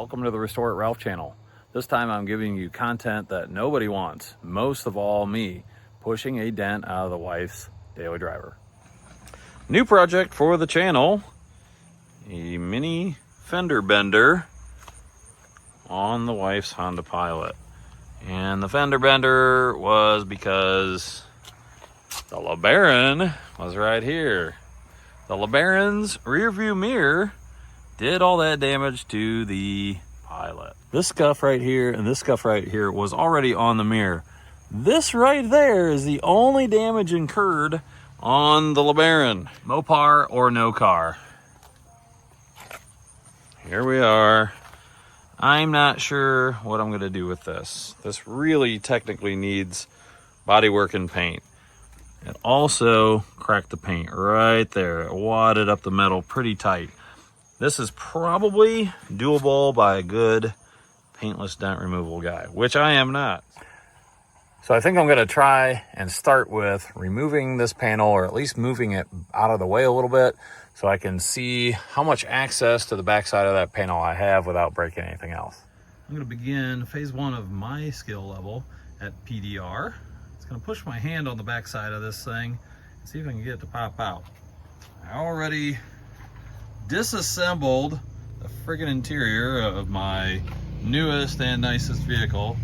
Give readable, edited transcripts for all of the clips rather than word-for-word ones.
Welcome to the Restore It Ralph channel. This time I'm giving you content that nobody wants, most of all me, pushing a dent out of the wife's daily driver. New project for the channel, a mini fender bender on the wife's Honda Pilot. And the fender bender was because the LeBaron was right here. The LeBaron's rear view mirror did all that damage to the Pilot. This scuff right here and this scuff right here was already on the mirror. This right there is the only damage incurred on the LeBaron. Mopar or no car. Here we are. I'm not sure what I'm gonna do with this. This really technically needs bodywork and paint. It also cracked the paint right there. It wadded up the metal pretty tight. This is probably doable by a good paintless dent removal guy, which I am not. So I think I'm gonna try and start with removing this panel, or at least moving it out of the way a little bit so I can see how much access to the backside of that panel I have without breaking anything else. I'm gonna begin phase one of my skill level at PDR. It's gonna push my hand on the backside of this thing and see if I can get it to pop out. I already disassembled the friggin' interior of my newest and nicest vehicle,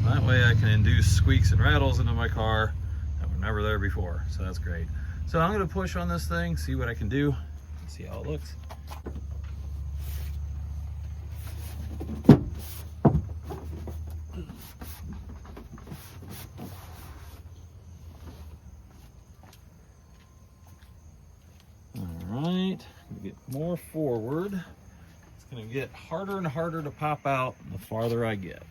so that way I can induce squeaks and rattles into my car that were never there before. So that's great. So I'm gonna push on this thing, see what I can do, and see how it looks. All right, get more forward. It's gonna get harder and harder to pop out the farther I get.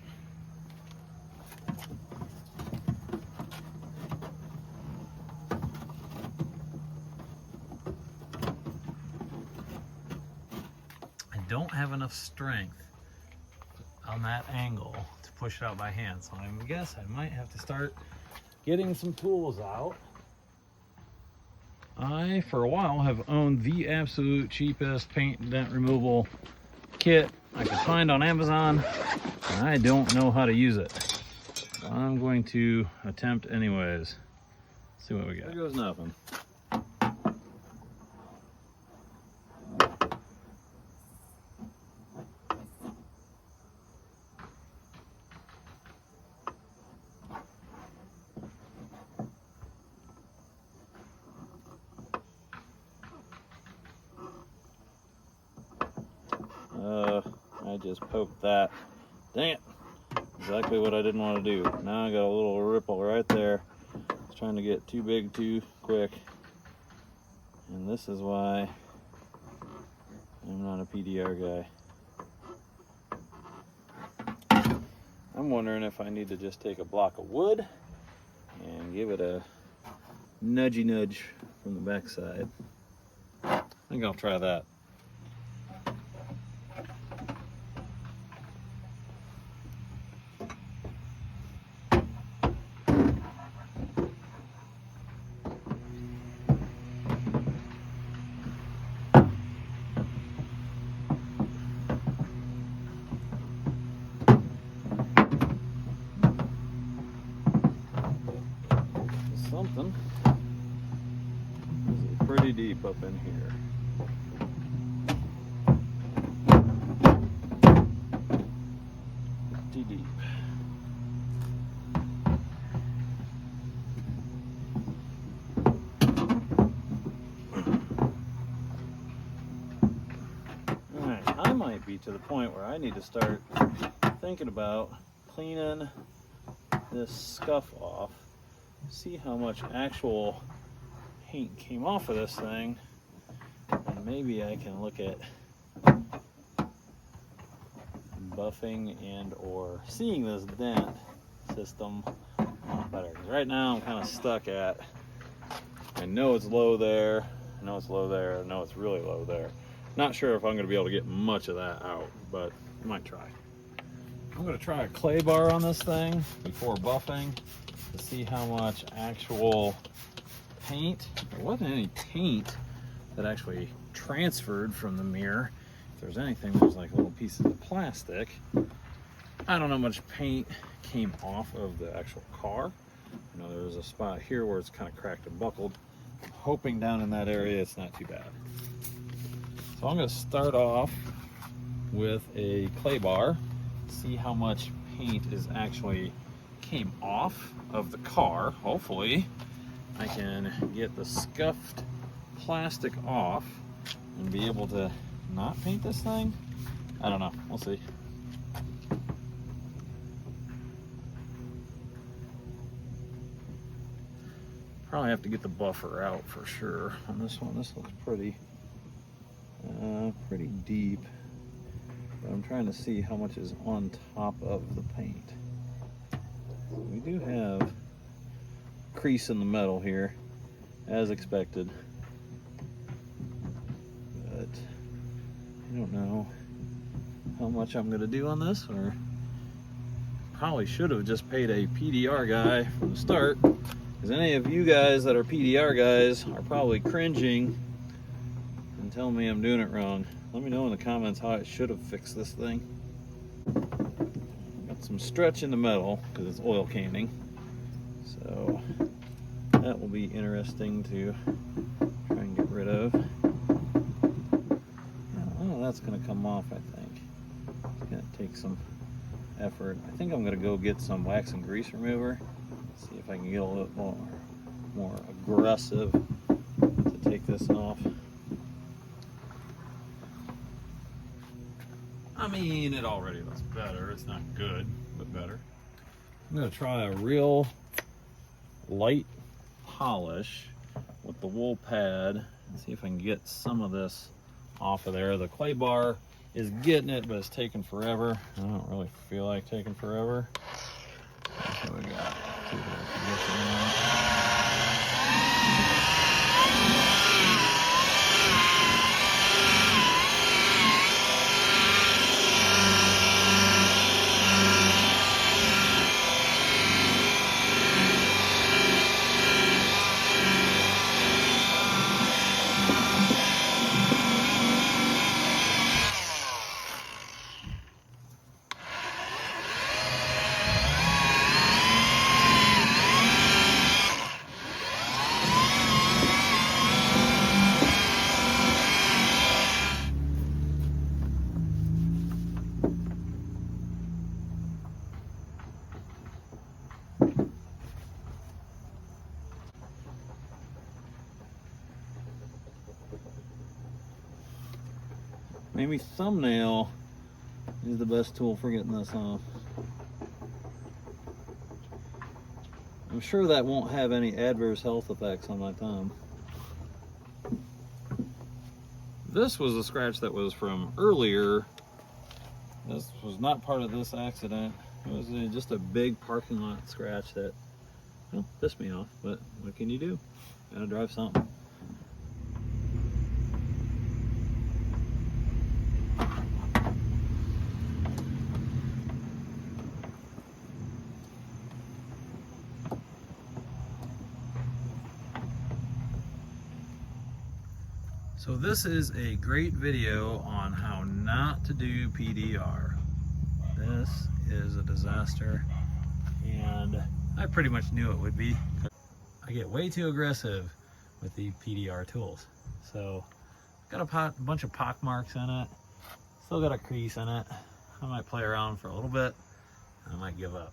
I don't have enough strength on that angle to push it out by hand, so I guess I might have to start getting some tools out. I, for a while, have owned the absolute cheapest paint and dent removal kit I could find on Amazon, and I don't know how to use it. I'm going to attempt anyways. Let's see what we got. There goes nothing. I just poked that. Dang it. Exactly what I didn't want to do. Now I got a little ripple right there. I was trying to get too big too quick. And this is why I'm not a PDR guy. I'm wondering if I need to just take a block of wood and give it a nudgy nudge from the backside. I think I'll try that. Something is pretty deep up in here. Pretty deep. Alright, I might be to the point where I need to start thinking about cleaning this scuff off. See how much actual paint came off of this thing, and maybe I can look at buffing and or seeing this dent system better. Right now I'm kind of stuck at, I know it's low there, I know it's low there, I know it's really low there. Not sure if I'm going to be able to get much of that out, but I might try. I'm going to try a clay bar on this thing before buffing to see how much actual paint, there wasn't any paint that actually transferred from the mirror if there's anything, there's like little pieces of plastic. I don't know how much paint came off of the actual car. You know, there's a spot here where it's kind of cracked and buckled. I'm hoping down in that area it's not too bad. So I'm going to start off with a clay bar, see how much paint is actually came off of the car. Hopefully I can get the scuffed plastic off and be able to not paint this thing. I don't know, we'll see. Probably have to get the buffer out for sure on this one. This looks pretty deep, but I'm trying to see how much is on top of the paint. We do have a crease in the metal here, as expected, but I don't know how much I'm going to do on this, or probably should have just paid a PDR guy from the start, because any of you guys that are PDR guys are probably cringing and telling me I'm doing it wrong. Let me know in the comments how I should have fixed this thing. Got some stretch in the metal because it's oil canning, so that will be interesting to try and get rid of. Oh, that's going to come off, I think. It's going to take some effort. I think I'm going to go get some wax and grease remover, see if I can get a little more aggressive to take this off. I mean, it already looks better. It's not good, but better. I'm going to try a real light polish with the wool pad and see if I can get some of this off of there. The clay bar is getting it, but it's taking forever. I don't really feel like taking forever. That's what we got. Maybe thumbnail is the best tool for getting this off. I'm sure that won't have any adverse health effects on my thumb. This was a scratch that was from earlier. This was not part of this accident. It was just a big parking lot scratch that, well, pissed me off, but what can you do? Gotta drive something. So this is a great video on how not to do PDR. This is a disaster, and I pretty much knew it would be. I get way too aggressive with the PDR tools. So got a bunch of pock marks in it, still got a crease in it. I might play around for a little bit, and I might give up.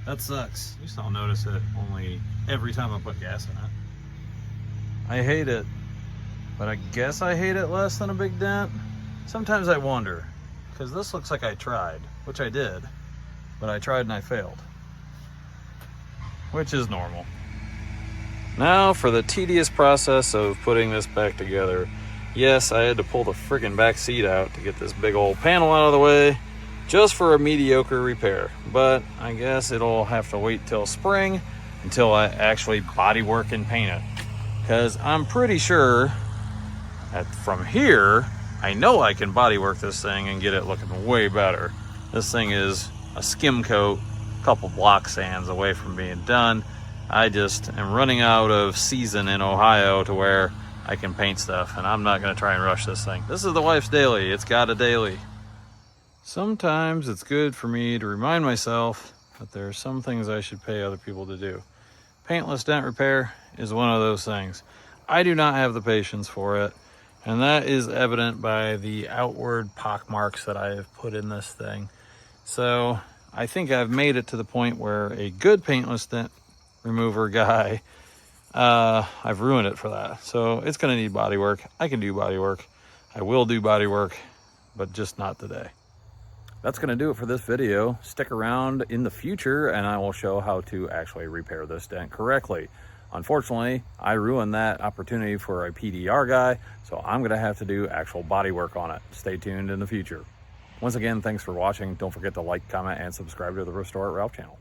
That sucks. At least I'll notice it only every time I put gas in it. I hate it, but I guess I hate it less than a big dent. Sometimes I wonder, because this looks like I tried, which I did, but I tried and I failed, which is normal. Now for the tedious process of putting this back together. Yes, I had to pull the friggin' back seat out to get this big old panel out of the way, just for a mediocre repair. But I guess it'll have to wait till spring until I actually bodywork and paint it. Because I'm pretty sure that from here, I know I can bodywork this thing and get it looking way better. This thing is a skim coat, a couple block sands away from being done. I just am running out of season in Ohio to where I can paint stuff, and I'm not gonna try and rush this thing. This is the wife's daily, it's got a daily. Sometimes it's good for me to remind myself that there are some things I should pay other people to do. Paintless dent repair is one of those things. I do not have the patience for it, and that is evident by the outward pock marks that I have put in this thing. So I think I've made it to the point where a good paintless dent remover guy, I've ruined it for that. So it's gonna need body work. I can do body work. I will do body work, but just not today. That's gonna do it for this video. Stick around in the future and I will show how to actually repair this dent correctly. Unfortunately, I ruined that opportunity for a PDR guy, so I'm gonna have to do actual body work on it. Stay tuned in the future. Once again, thanks for watching. Don't forget to like, comment, and subscribe to the Restore It Ralph channel.